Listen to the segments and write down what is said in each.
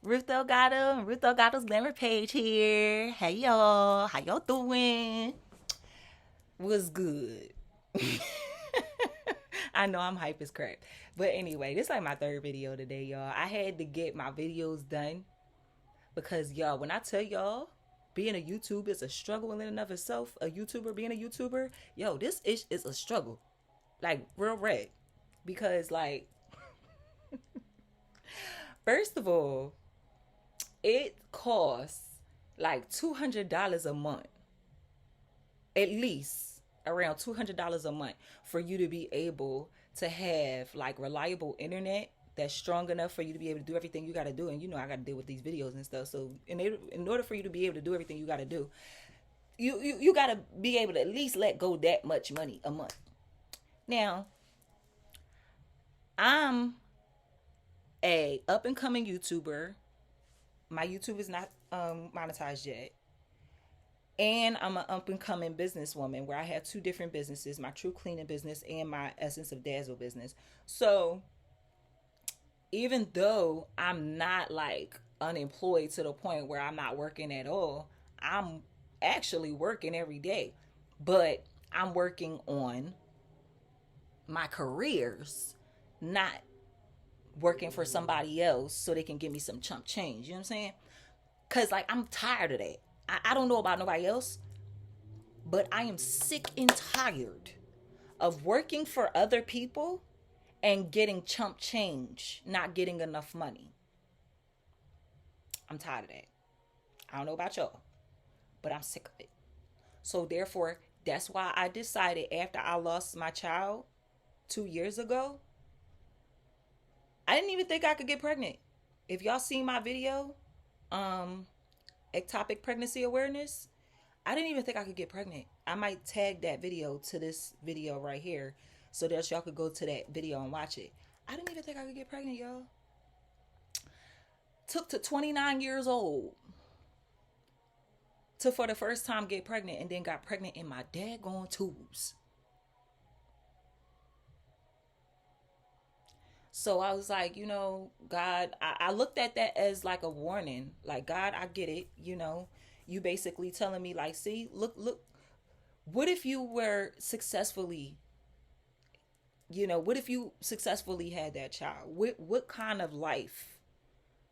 Ruth Delgado and Ruth Delgado's Glamour Page here. Hey y'all, how y'all doing? Was good. I know I'm hype as crap. But anyway, this is like my third video today, y'all. I had to get my videos done because y'all, when I tell y'all being a YouTuber is a struggle in and of itself, a YouTuber being a YouTuber, yo, this is a struggle. Like real red. Because like first of all, it costs like $200 a month, at least around $200 a month for you to be able to have like reliable internet that's strong enough for you to be able to do everything you got to do. And you know, I got to deal with these videos and stuff. So in order for you to be able to do everything you got to do, you got to be able to at least let go that much money a month. Now, I'm a up and coming YouTuber. My YouTube is not monetized yet. And I'm an up and coming businesswoman where I have two different businesses, my True Cleaning business and my Essence of Dazzle business. So even though I'm not like unemployed to the point where I'm not working at all, I'm actually working every day. But I'm working on my careers, not working for somebody else so they can give me some chump change. You know what I'm saying? Because like I'm tired of that. I don't know about nobody else, but I am sick and tired of working for other people and getting chump change, not getting enough money. I'm tired of that. I don't know about y'all, but I'm sick of it. So therefore, that's why I decided after I lost my child 2 years ago, I didn't even think I could get pregnant. If y'all seen my video, um, ectopic pregnancy awareness, I didn't even think I could get pregnant. I might tag that video to this video right here so that y'all could go to that video and watch it. I didn't even think I could get pregnant, y'all. Took to 29 years old to for the first time get pregnant, and then got pregnant in my daggone tubes. So I was like, God, I looked at that as like a warning. Like, God, I get it. You basically telling me, like, see, look, what if you were successfully, what if you successfully had that child? What kind of life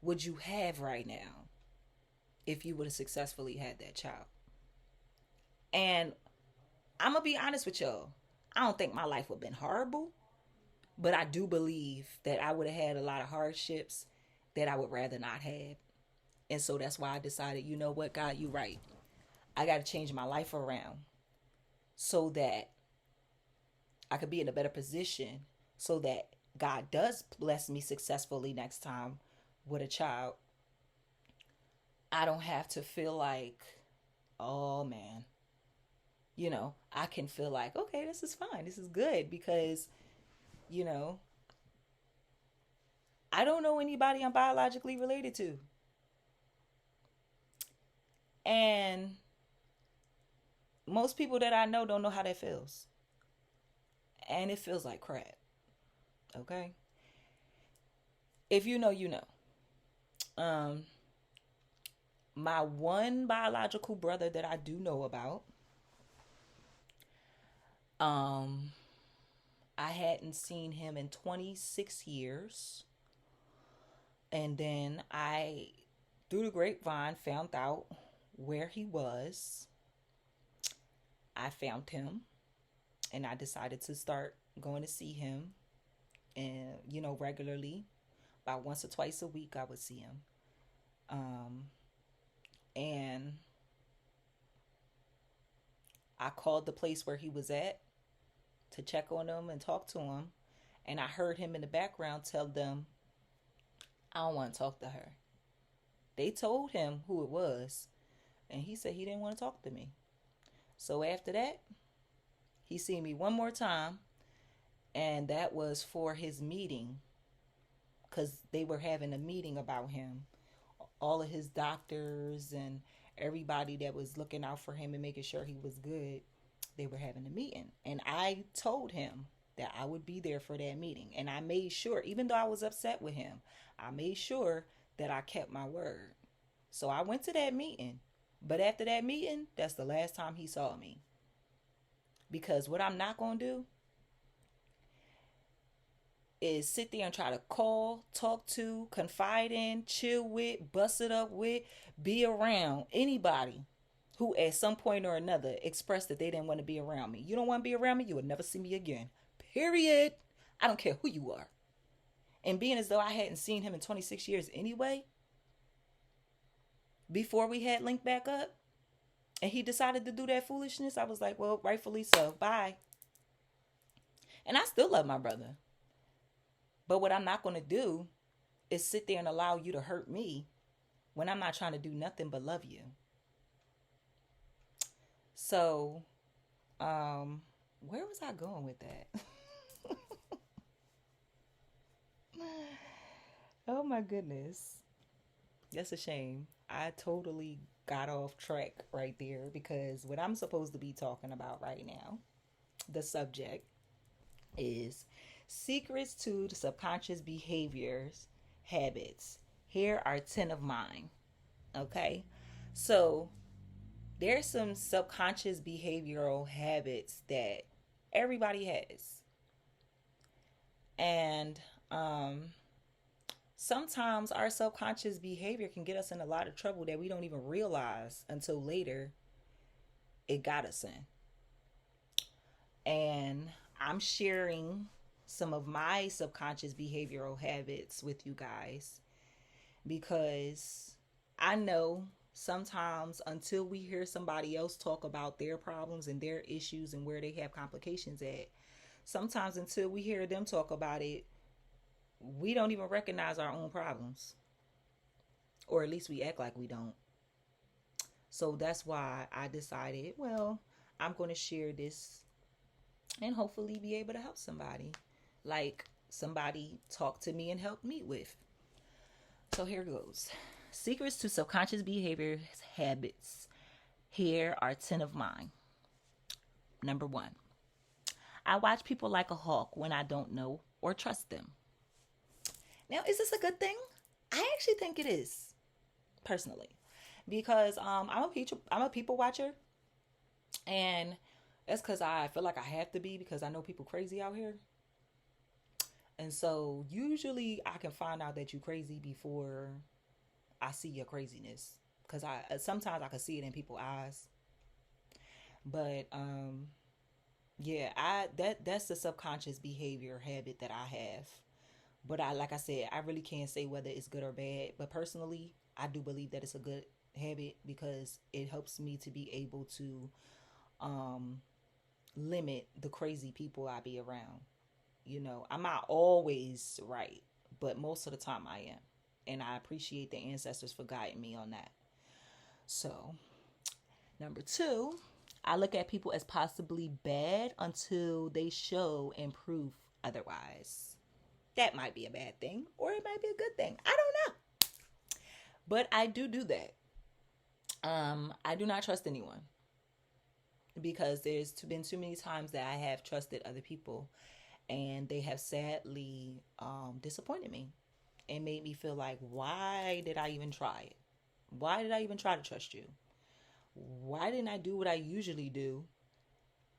would you have right now if you would have successfully had that child? And I'm going to be honest with y'all. I don't think my life would have been horrible. But I do believe that I would have had a lot of hardships that I would rather not have. And so that's why I decided, you know what, God, you right. I got to change my life around so that I could be in a better position so that God does bless me successfully next time with a child. I don't have to feel like, oh man, I can feel like, okay, this is fine. This is good because you know, I don't know anybody I'm biologically related to. And most people that I know don't know how that feels. And it feels like crap. Okay? If you know, you know. Um, my one biological brother that I do know about, um, I hadn't seen him in 26 years. And then I, through the grapevine, found out where he was. I found him and I decided to start going to see him and, regularly. About once or twice a week, I would see him. Um, and I called the place where he was at to check on him and talk to him. And I heard him in the background tell them, I don't want to talk to her. They told him who it was. And he said he didn't want to talk to me. So after that, he seen me one more time. And that was for his meeting. Because they were having a meeting about him. All of his doctors and everybody that was looking out for him and making sure he was good, they were having a meeting. And I told him that I would be there for that meeting. And I made sure, even though I was upset with him, I made sure that I kept my word. So I went to that meeting. But after that meeting, that's the last time he saw me. Because what I'm not going to do is sit there and try to call, talk to, confide in, chill with, bust it up with, be around anybody who at some point or another expressed that they didn't want to be around me. You don't want to be around me, you will never see me again. Period. I don't care who you are. And being as though I hadn't seen him in 26 years anyway, before we had linked back up, and he decided to do that foolishness, I was like, well, rightfully so. Bye. And I still love my brother. But what I'm not going to do is sit there and allow you to hurt me when I'm not trying to do nothing but love you. So, where was I going with that? Oh my goodness. That's a shame. I totally got off track right there because what I'm supposed to be talking about right now, the subject is secrets to the subconscious behaviors, habits. Here are 10 of mine. Okay. So there's some subconscious behavioral habits that everybody has. And sometimes our subconscious behavior can get us in a lot of trouble that we don't even realize until later it got us in. And I'm sharing some of my subconscious behavioral habits with you guys because I know sometimes until we hear somebody else talk about their problems and their issues and where they have complications at, sometimes until we hear them talk about it, we don't even recognize our own problems. Or at least we act like we don't. So that's why I decided, well, I'm going to share this and hopefully be able to help somebody. Like somebody talked to me and helped me with. So here goes. Secrets to subconscious behavior habits. Here are 10 of mine. Number 1. I watch people like a hawk when I don't know or trust them. Now, is this a good thing? I actually think it is, personally, because I'm a people watcher, and that's because I feel like I have to be because I know people crazy out here. And so usually I can find out that you crazy before I see your craziness, because sometimes I can see it in people's eyes. But that's the subconscious behavior habit that I have. But like I said, I really can't say whether it's good or bad. But personally, I do believe that it's a good habit because it helps me to be able to limit the crazy people I be around. You know, I'm not always right, but most of the time I am. And I appreciate the ancestors for guiding me on that. So, number 2, I look at people as possibly bad until they show and prove otherwise. That might be a bad thing, or it might be a good thing. I don't know. But I do that. I do not trust anyone because there's been too many times that I have trusted other people and they have sadly disappointed me and made me feel like, why did I even try it? Why did I even try to trust you? Why didn't I do what I usually do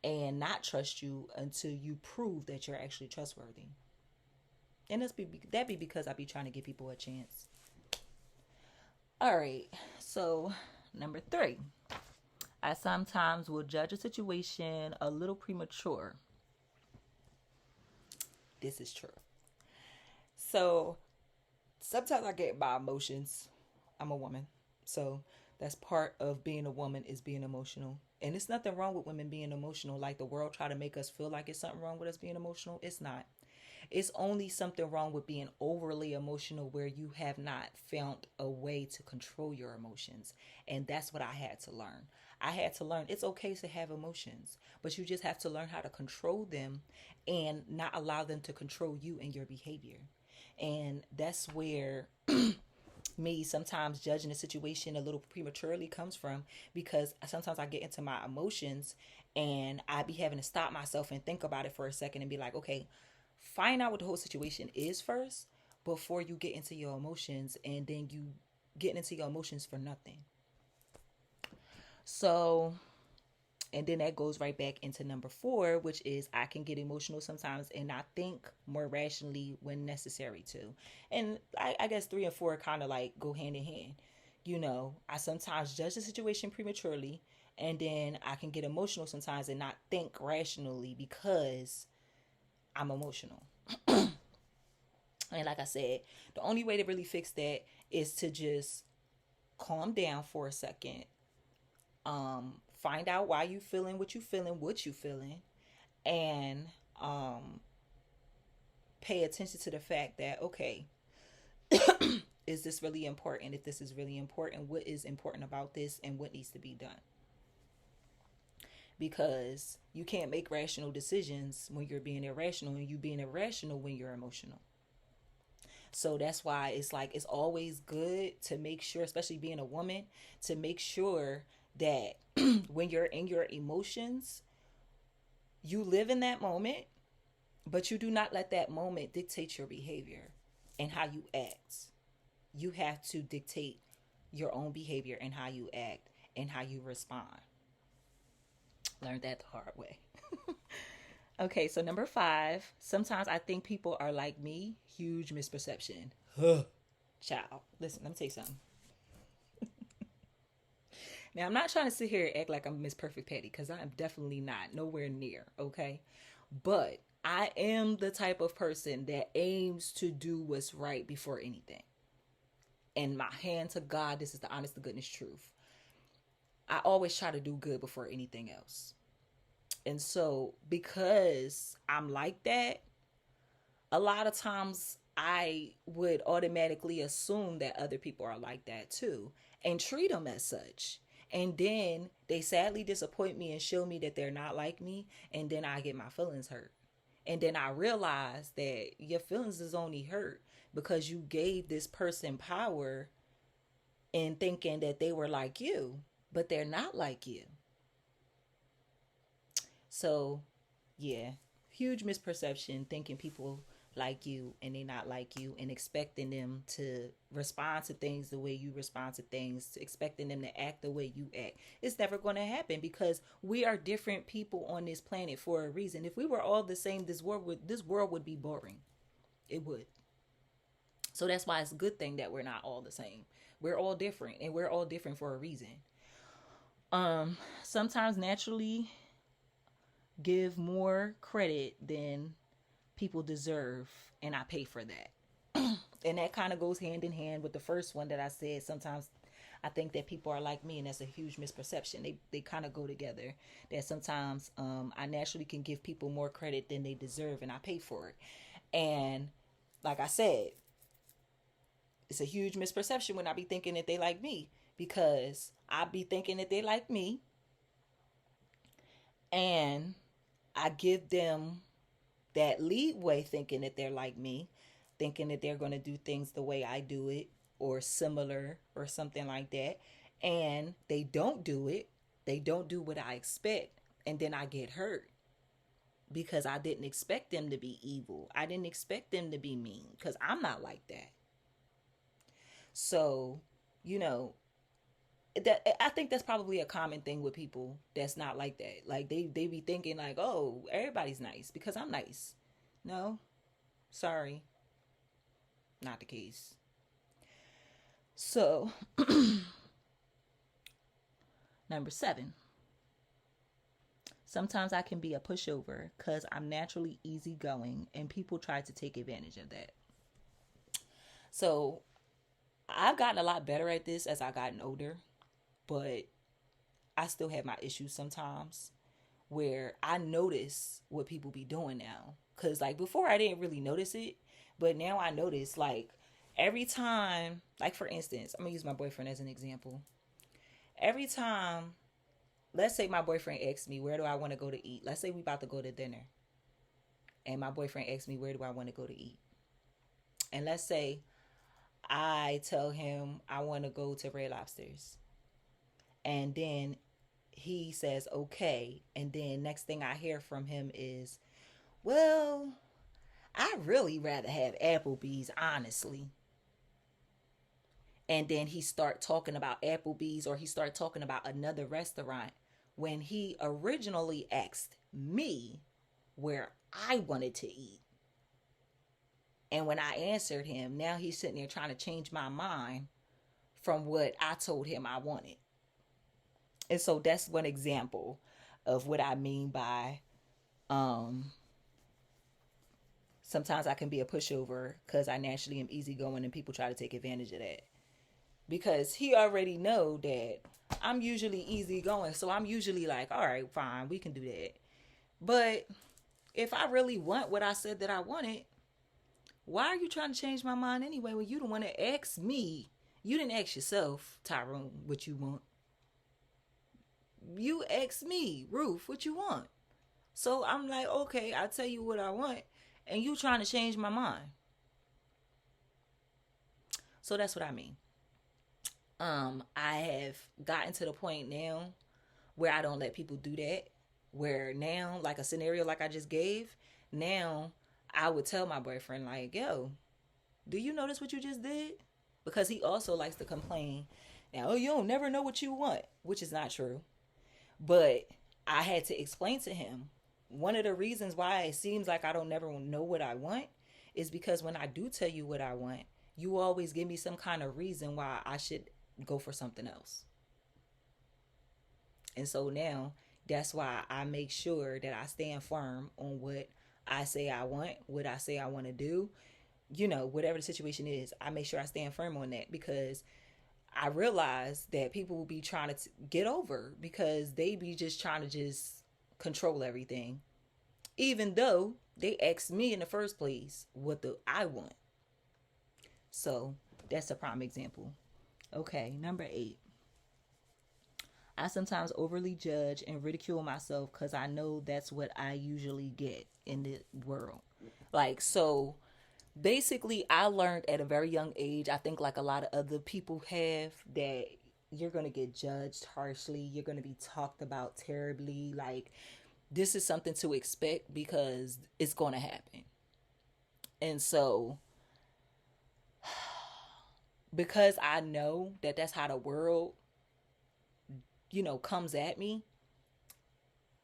and not trust you until you prove that you're actually trustworthy? And that be because I be trying to give people a chance. All right. So, number 3. I sometimes will judge a situation a little premature. This is true. So, sometimes I get my emotions. I'm a woman. So, that's part of being a woman is being emotional. And it's nothing wrong with women being emotional. Like the world try to make us feel like it's something wrong with us being emotional. It's not. It's only something wrong with being overly emotional where you have not found a way to control your emotions. And that's what I had to learn. I had to learn it's okay to have emotions, but you just have to learn how to control them and not allow them to control you and your behavior. And that's where me sometimes judging a situation a little prematurely comes from, because sometimes I get into my emotions and I be having to stop myself and think about it for a second and be like, okay, find out what the whole situation is first before you get into your emotions, and then you getting into your emotions for nothing. So, and then that goes right back into number 4, which is I can get emotional sometimes and not think more rationally when necessary to. And I guess 3 and 4 kind of like go hand in hand. I sometimes judge the situation prematurely, and then I can get emotional sometimes and not think rationally because I'm emotional. And like I said, the only way to really fix that is to just calm down for a second. Find out why you feeling what you feeling, and um, pay attention to the fact that, okay, is this really important? If this is really important, what is important about this, and what needs to be done? Because you can't make rational decisions when you're being irrational, and you being irrational when you're emotional. So that's why it's like it's always good to make sure, especially being a woman, to make sure that when you're in your emotions, you live in that moment, but you do not let that moment dictate your behavior and how you act. You have to dictate your own behavior and how you act and how you respond. Learned that the hard way. Okay, so number 5, sometimes I think people are like me. Huge misperception. Child, listen, let me tell you something. Now, I'm not trying to sit here and act like I'm Miss Perfect Patty, because I am definitely not. Nowhere near, okay? But I am the type of person that aims to do what's right before anything. And my hand to God, this is the honest to goodness truth. I always try to do good before anything else. And so, because I'm like that, a lot of times I would automatically assume that other people are like that too and treat them as such. And then they sadly disappoint me and show me that they're not like me. And then I get my feelings hurt. And then I realize that your feelings is only hurt because you gave this person power in thinking that they were like you, but they're not like you. So, yeah, huge misperception thinking people like you and they not like you, and expecting them to respond to things the way you respond to things, expecting them to act the way you act. It's never going to happen because we are different people on this planet for a reason. If we were all the same, this world would be boring. It would. So that's why it's a good thing that we're not all the same. We're all different, and we're all different for a reason. Sometimes naturally give more credit than people deserve, and I pay for that. And that kind of goes hand in hand with the first one that I said. Sometimes I think that people are like me, and that's a huge misperception. They kind of go together. That sometimes I naturally can give people more credit than they deserve, and I pay for it. And like I said, it's a huge misperception when I be thinking that they like me, because I be thinking that they like me, and I give them that leadway thinking that they're like me, thinking that they're going to do things the way I do it or similar or something like that. And they don't do it. They don't do what I expect. And then I get hurt because I didn't expect them to be evil. I didn't expect them to be mean because I'm not like that. So, you know, that I think that's probably a common thing with people that's not like that. Like they be thinking like, "Oh, everybody's nice because I'm nice." No. Sorry. Not the case. So, number 7. Sometimes I can be a pushover cuz I'm naturally easygoing and people try to take advantage of that. So, I've gotten a lot better at this as I've gotten older, but I still have my issues sometimes where I notice what people be doing now. Cause like before I didn't really notice it, but now I notice like every time, like for instance, I'm gonna use my boyfriend as an example. Every time, let's say my boyfriend asks me, where do I want to go to eat? Let's say we about to go to dinner. And my boyfriend asks me, where do I want to go to eat? And let's say I tell him I want to go to Red Lobsters. And then he says, okay. And then next thing I hear from him is, well, I really rather have Applebee's, honestly. And then he start talking about Applebee's, or he start talking about another restaurant when he originally asked me where I wanted to eat. And when I answered him, now he's sitting there trying to change my mind from what I told him I wanted. And so that's one example of what I mean by um sometimes I can be a pushover because I naturally am easygoing and people try to take advantage of that. Because he already know that I'm usually easygoing. So I'm usually like, all right, fine, we can do that. But if I really want what I said that I wanted, why are you trying to change my mind anyway when you the one that asked me? You didn't ask yourself, Tyrone, what you want. You asked me, Ruth, what you want. So I'm like, okay, I'll tell you what I want, and you trying to change my mind. So that's what I mean. I have gotten to the point now where I don't let people do that. Where now, like a scenario like I just gave, now I would tell my boyfriend, like, yo, do you notice what you just did? Because he also likes to complain. Now, oh, you don't never know what you want, which is not true. But I had to explain to him one of the reasons why it seems like I don't never know what I want is because when I do tell you what I want, you always give me some kind of reason why I should go for something else. And so now that's why I make sure that I stand firm on what I say I want, what I say I want to do. You know, whatever the situation is, I make sure I stand firm on that because I realize that people will be trying to get over because they be just trying to just control everything. Even though they asked me in the first place what the I want. So that's a prime example. Okay, number 8. I sometimes overly judge and ridicule myself because I know that's what I usually get in the world. Like, so basically, I learned at a very young age, I think like a lot of other people have, that you're going to get judged harshly. You're going to be talked about terribly. Like, this is something to expect because it's going to happen. And so, because I know that that's how the world, comes at me,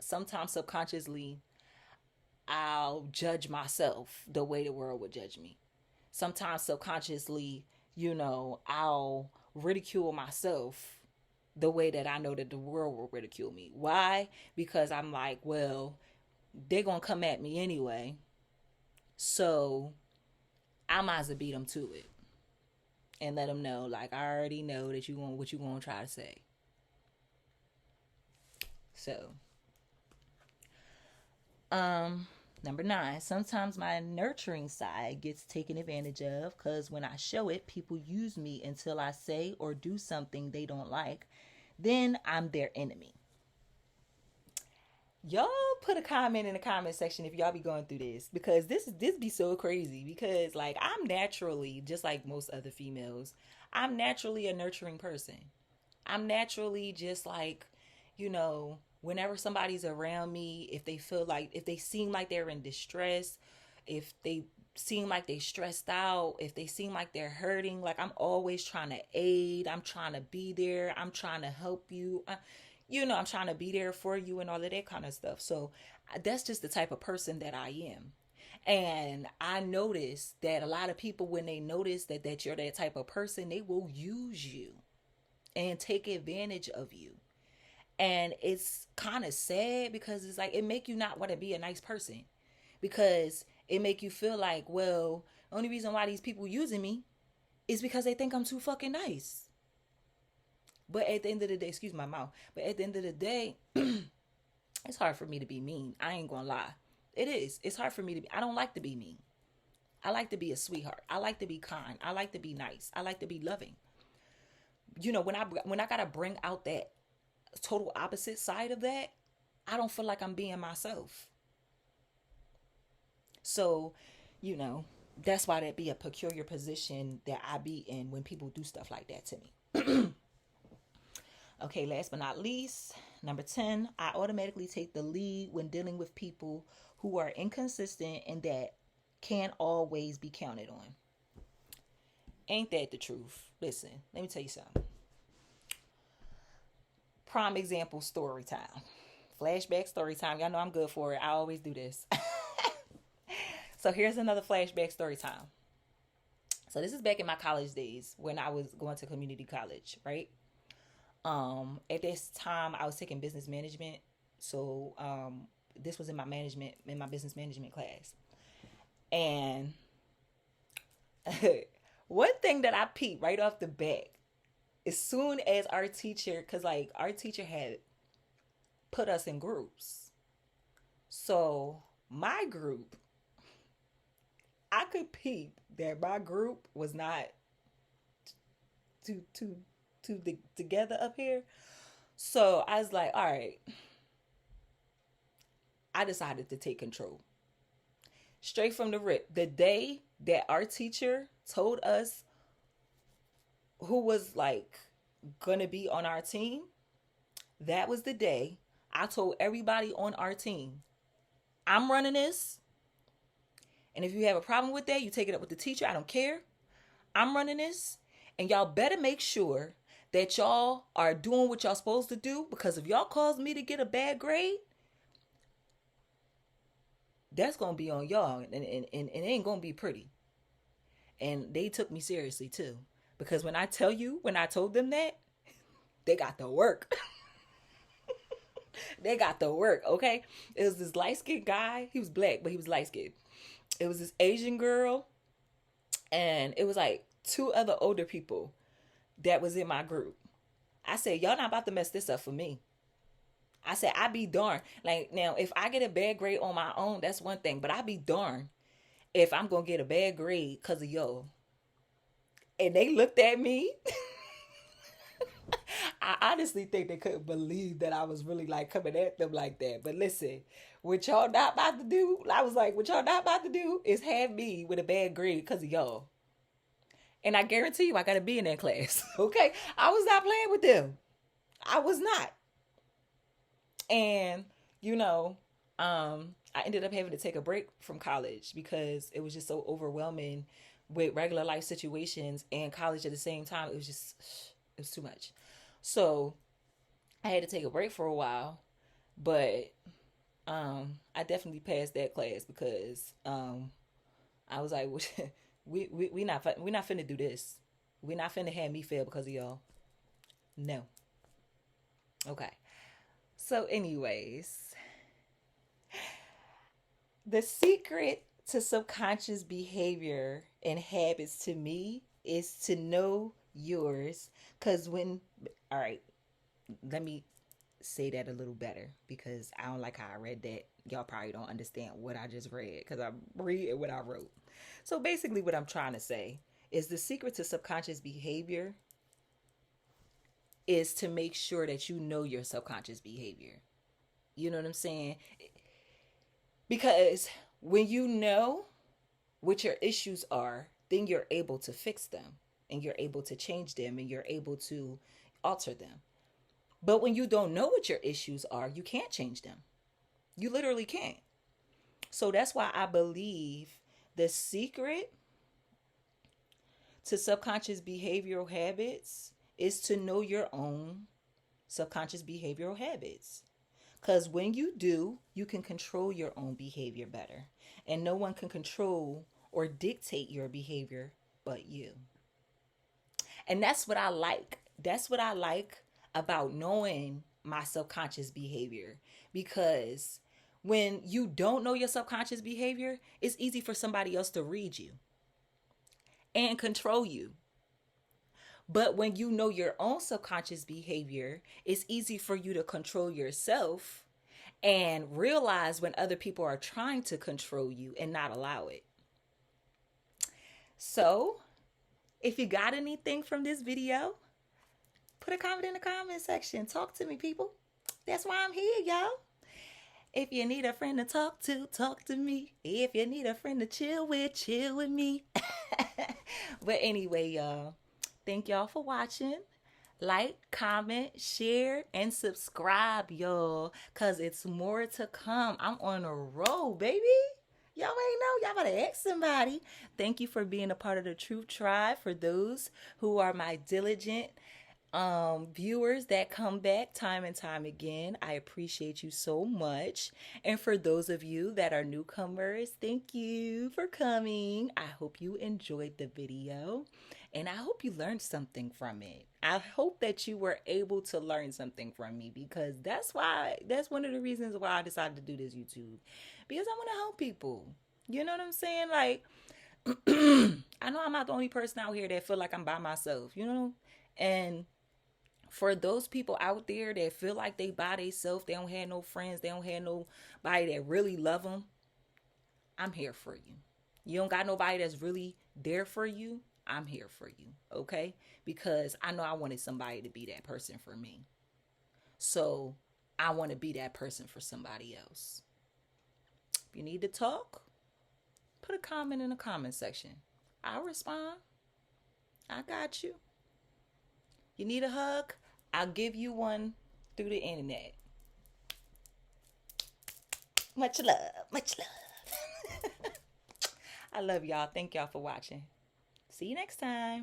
sometimes subconsciously, I'll judge myself the way the world would judge me. Sometimes subconsciously, I'll ridicule myself the way that I know that the world will ridicule me. Why? Because I'm like, well, they're going to come at me anyway. So I might as well beat them to it and let them know, like, I already know that what you going to try to say. So, number 9, sometimes my nurturing side gets taken advantage of because when I show it, people use me until I say or do something they don't like. Then I'm their enemy. Y'all put a comment in the comment section if y'all be going through this because this be so crazy because like I'm naturally, just like most other females, I'm naturally a nurturing person. I'm naturally just like, whenever somebody's around me, if they seem like they're in distress, if they seem like they stressed out, if they seem like they're hurting, like I'm always trying to aid, I'm trying to be there, I'm trying to help you. I'm trying to be there for you and all of that kind of stuff. So that's just the type of person that I am. And I notice that a lot of people, when they notice that you're that type of person, they will use you and take advantage of you. And it's kind of sad because it's like it make you not want to be a nice person because it make you feel like, well, the only reason why these people using me is because they think I'm too fucking nice. But at the end of the day, excuse my mouth, but at the end of the day, it's hard for me to be mean. I ain't gonna lie. It is. It's hard for me to be. I don't like to be mean. I like to be a sweetheart. I like to be kind. I like to be nice. I like to be loving. When I gotta bring out that total opposite side of that, I don't feel like I'm being myself. So, that's why that be a peculiar position that I be in when people do stuff like that to me. Okay, last but not least, number 10, I automatically take the lead when dealing with people who are inconsistent and that can't always be counted on. Ain't that the truth? Listen, let me tell you something. Prime example, story time. Flashback story time. Y'all know I'm good for it. I always do this. So here's another flashback story time. So this is back in my college days when I was going to community college, right? At this time I was taking business management. So this was in my business management class. And one thing that I peeped right off the bat, as soon as our teacher, because like our teacher had put us in groups. So my group, I could peep that my group was not too together up here. So I was like, all right, I decided to take control. Straight from the rip. The day that our teacher told us who was like gonna be on our team, that was the day I told everybody on our team, I'm running this. And if you have a problem with that, you take it up with the teacher. I don't care. I'm running this. And y'all better make sure that y'all are doing what y'all supposed to do, because if y'all cause me to get a bad grade, that's going to be on y'all. And it ain't going to be pretty. And they took me seriously too. Because when I told them that, they got the work. They got the work, okay? It was this light-skinned guy. He was black, but he was light-skinned. It was this Asian girl. And it was like two other older people that was in my group. I said, y'all not about to mess this up for me. I said, I be darned. Like, now, if I get a bad grade on my own, that's one thing. But I be darned if I'm going to get a bad grade because of y'all. And they looked at me. I honestly think they couldn't believe that I was really like coming at them like that. But listen, what y'all not about to do, I was like, what y'all not about to do is have me with a bad grade because of y'all. And I guarantee you I got to be in that class. Okay? I was not playing with them. I was not. And, I ended up having to take a break from college because it was just so overwhelming with regular life situations and college at the same time. It was too much. So I had to take a break for a while, but I definitely passed that class because I was like, we not finna do this. We not finna have me fail because of y'all. No. Okay. So, anyways, the secret to subconscious behavior and habits to me is to know yours. Because all right, let me say that a little better because I don't like how I read that. Y'all probably don't understand what I just read because I'm reading what I wrote. So basically what I'm trying to say is the secret to subconscious behavior is to make sure that you know your subconscious behavior. You know what I'm saying? Because when you know what your issues are, then you're able to fix them and you're able to change them and you're able to alter them. But when you don't know what your issues are, you can't change them. You literally can't. So that's why I believe the secret to subconscious behavioral habits is to know your own subconscious behavioral habits. Because when you do, you can control your own behavior better. And no one can control or dictate your behavior but you. And that's what I like. That's what I like about knowing my subconscious behavior. Because when you don't know your subconscious behavior, it's easy for somebody else to read you and control you. But when you know your own subconscious behavior, it's easy for you to control yourself and realize when other people are trying to control you and not allow it. So, if you got anything from this video, put a comment in the comment section. Talk to me, people. That's why I'm here, y'all. If you need a friend to talk to me. If you need a friend to chill with me. But anyway, y'all, thank y'all for watching. Like, comment, share, and subscribe, y'all, because it's more to come. I'm on a roll, baby. Y'all ain't know. Y'all gotta ask somebody. Thank you for being a part of the Truth Tribe. For those who are my diligent viewers that come back time and time again, I appreciate you so much. And for those of you that are newcomers, thank you for coming. I hope you enjoyed the video and I hope you learned something from it. I hope that you were able to learn something from me, because that's one of the reasons why I decided to do this YouTube, because I want to help people. You know what I'm saying? Like, I know I'm not the only person out here that feel like I'm by myself, you know? And for those people out there that feel like they by themselves, they don't have no friends, they don't have nobody that really love them, I'm here for you. You don't got nobody that's really there for you, I'm here for you, okay? Because I know I wanted somebody to be that person for me. So I want to be that person for somebody else. If you need to talk, put a comment in the comment section. I'll respond. I got you. You need a hug? I'll give you one through the internet. Much love. Much love. I love y'all. Thank y'all for watching. See you next time.